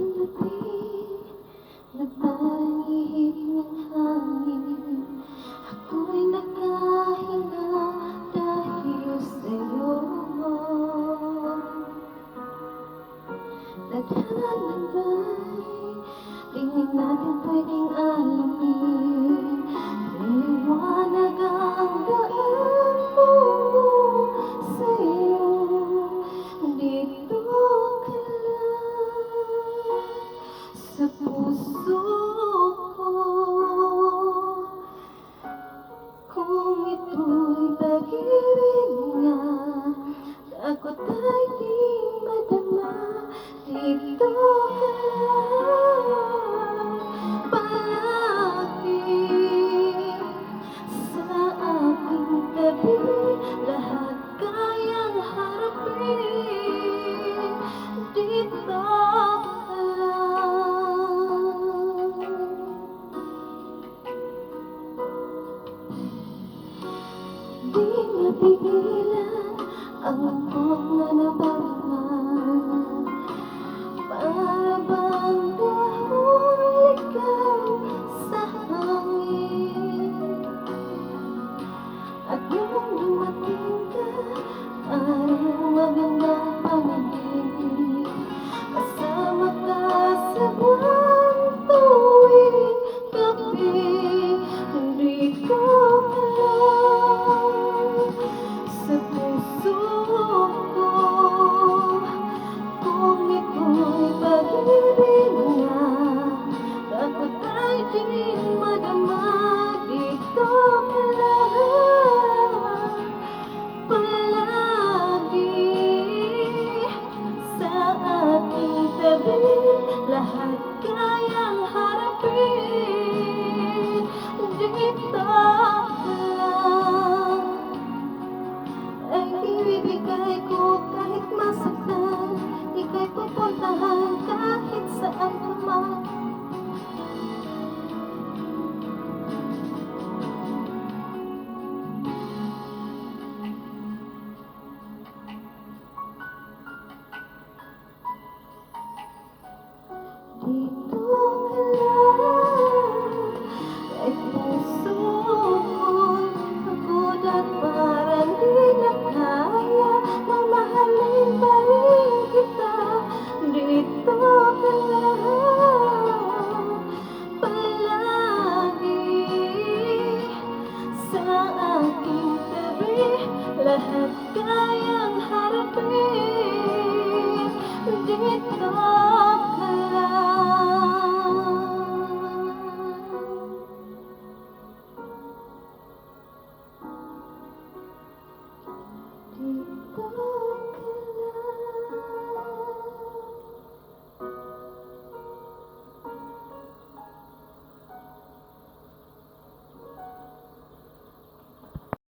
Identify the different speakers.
Speaker 1: dumating na parang ihip ng hangin. Ako'y nakahinga dahil sa'yo. Tadhana ba'y di natin pwedeng alamin? Liwanag ang daan ko sa'yo. Dito ka lang sa puso ko. Kung ito'y pag-ibig nga, takot ay di madama. Dito ka lang palagi sa aking tabi. Lahat kayang harapin. Dito ka lang. Di mapigilan ang lungkot na nababangan. Para bang dahon ligaw sa hangin. At nung dumating ka, parang magandang panaginip. Kasama ka sa buwan tuwing gabi. Dito ka lang sa puso ko. Kung ito'y pag-ibig nga, dapat ay di madama. Dito ka lang palagi sa aking tabi. Lahat kayang harapin. Dito ka lang. Ay ibibigay ko kahit masaktan. Ika'y pupuntahan kahit saan ka man. Dito ka lang. Ay puso ko'y pagod at parang di na kaya. Mamahalin pa rin kita. Dito ka lang palagi sa aking tabi. Lahat kayang harapin. Dito ka lang. Dito